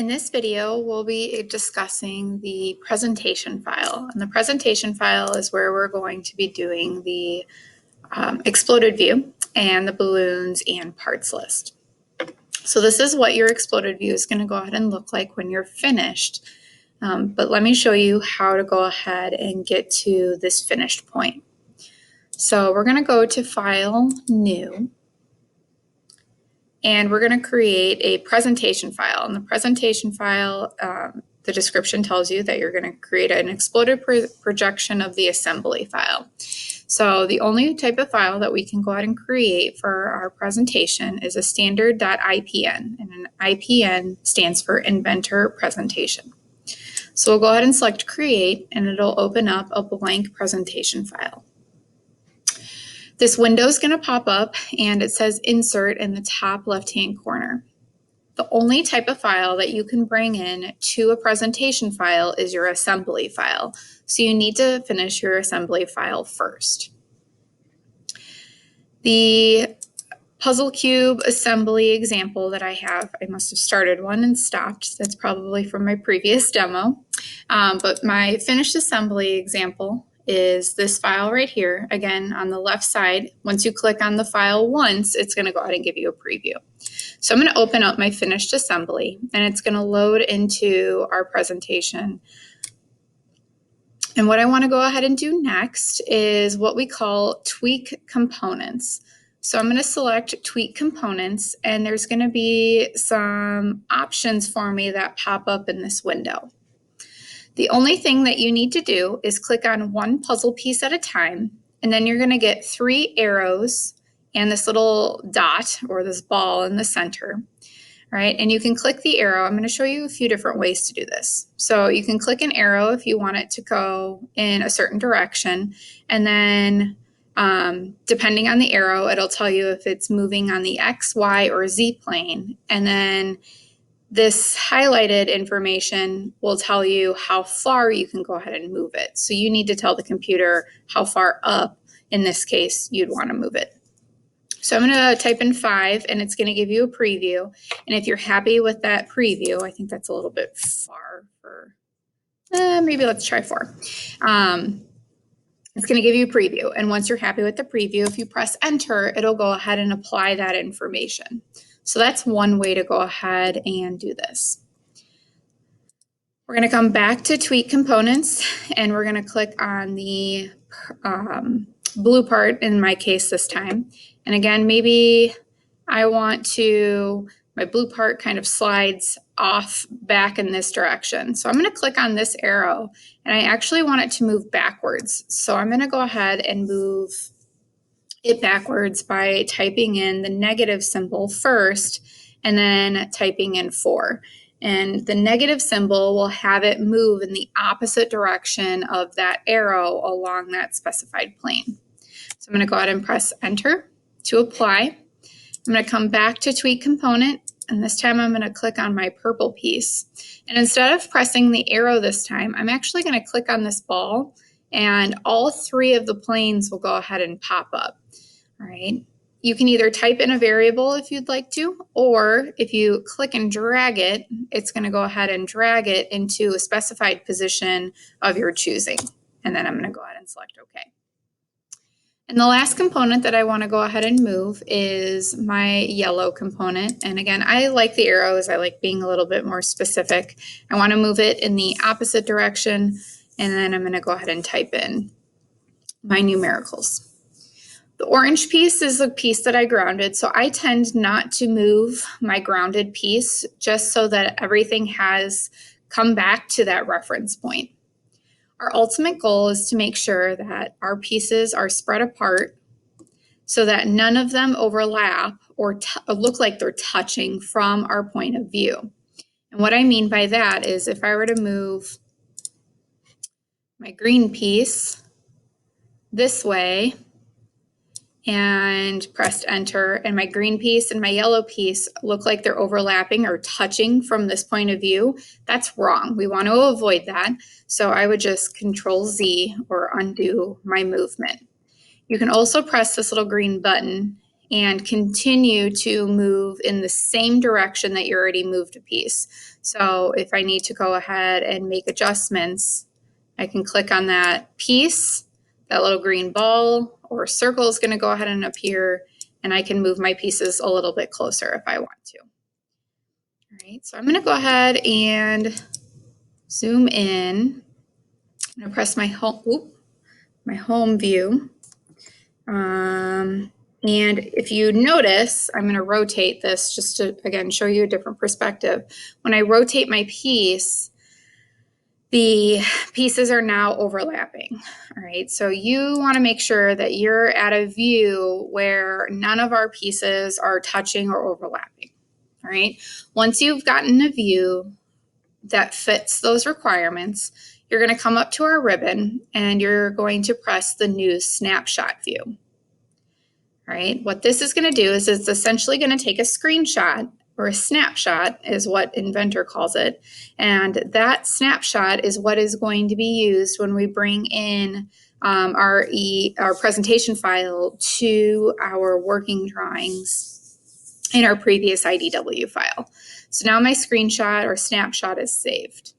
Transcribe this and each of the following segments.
In this video, we'll be discussing the presentation file. And the presentation file is where we're going to be doing the exploded view and the balloons and parts list. So this is what your exploded view is going to go ahead and look like when you're finished. But let me show you how to go ahead and get to this finished point. So we're going to go to File, New. And we're going to create a presentation file. And the presentation file, the description tells you that you're going to create an exploded projection of the assembly file. So the only type of file that we can go ahead and create for our presentation is a standard.IPN. And an IPN stands for Inventor Presentation. So we'll go ahead and select Create, and it'll open up a blank presentation file. This window is going to pop up and it says Insert in the top left-hand corner. The only type of file that you can bring in to a presentation file is your assembly file. So you need to finish your assembly file first. The puzzle cube assembly example that I have, I must have started one and stopped. That's probably from my previous demo. But my finished assembly example is this file right here. Again, on the left side, once you click on the file once, it's going to go ahead and give you a preview. So I'm going to open up my finished assembly, and it's going to load into our presentation. And what I want to go ahead and do next is what we call tweak components. So I'm going to select tweak components, and there's going to be some options for me that pop up in this window. The only thing that you need to do is click on one puzzle piece at a time, and then you're going to get 3 arrows and this little dot or this ball in the center, right? And you can click the arrow. I'm going to show you a few different ways to do this. So you can click an arrow if you want it to go in a certain direction, and then depending on the arrow, it'll tell you if it's moving on the X, Y, or Z plane, and then this highlighted information will tell you how far you can go ahead and move it. So you need to tell the computer how far up, in this case, you'd want to move it. So I'm going to type in 5, and it's going to give you a preview. And if you're happy with that preview, I think that's a little bit far for, maybe let's try 4. It's going to give you a preview. And once you're happy with the preview, if you press enter, it'll go ahead and apply that information. So that's one way to go ahead and do this. We're going to come back to tweak components, and we're going to click on the blue part in my case this time. And again, maybe I want to, my blue part kind of slides off back in this direction. So I'm going to click on this arrow, and I actually want it to move backwards. So I'm going to go ahead and move it backwards by typing in the negative symbol first and then typing in 4. And the negative symbol will have it move in the opposite direction of that arrow along that specified plane. So I'm going to go ahead and press enter to apply. I'm going to come back to tweak component, and this time I'm going to click on my purple piece. And instead of pressing the arrow this time, I'm actually going to click on this ball, and all 3 of the planes will go ahead and pop up. All right. You can either type in a variable if you'd like to, or if you click and drag it, it's going to go ahead and drag it into a specified position of your choosing. And then I'm going to go ahead and select OK. And the last component that I want to go ahead and move is my yellow component. And again, I like the arrows. I like being a little bit more specific. I want to move it in the opposite direction. And then I'm going to go ahead and type in my numericals. The orange piece is the piece that I grounded, so I tend not to move my grounded piece just so that everything has come back to that reference point. Our ultimate goal is to make sure that our pieces are spread apart so that none of them overlap or look like they're touching from our point of view. And what I mean by that is if I were to move my green piece this way, and pressed enter, and my green piece and my yellow piece look like they're overlapping or touching from this point of view, that's wrong. We want to avoid that. So I would just Control Z or undo my movement. You can also press this little green button and continue to move in the same direction that you already moved a piece. So if I need to go ahead and make adjustments, I can click on that piece, that little green ball or circle is going to go ahead and appear, and I can move my pieces a little bit closer if I want to. All right, so I'm going to go ahead and zoom in. I'm going to press my home view. And if you notice, I'm going to rotate this just to, again, show you a different perspective. When I rotate my piece, the pieces are now overlapping. All right, so you want to make sure that you're at a view where none of our pieces are touching or overlapping. All right, once you've gotten a view that fits those requirements, you're going to come up to our ribbon and you're going to press the new snapshot view. All right, what this is going to do is it's essentially going to take a screenshot, or a snapshot is what Inventor calls it. And that snapshot is what is going to be used when we bring in our presentation file to our working drawings in our previous IDW file. So now my screenshot or snapshot is saved.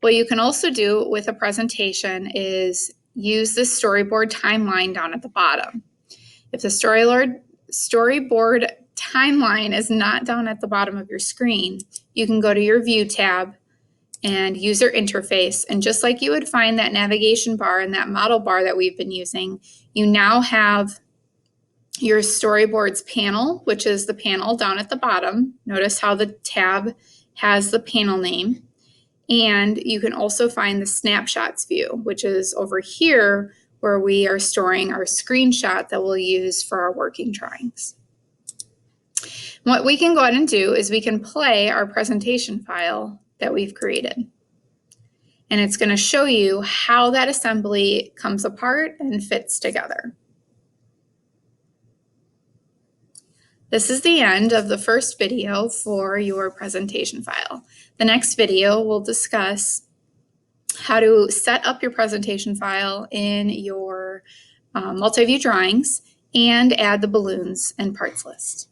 What you can also do with a presentation is use the storyboard timeline down at the bottom. If the storyboard timeline is not down at the bottom of your screen, you can go to your View tab and User Interface. And just like you would find that navigation bar and that model bar that we've been using, you now have your storyboards panel, which is the panel down at the bottom. Notice how the tab has the panel name. And you can also find the snapshots view, which is over here where we are storing our screenshot that we'll use for our working drawings. What we can go ahead and do is we can play our presentation file that we've created. And it's going to show you how that assembly comes apart and fits together. This is the end of the first video for your presentation file. The next video will discuss how to set up your presentation file in your multi-view drawings and add the balloons and parts list.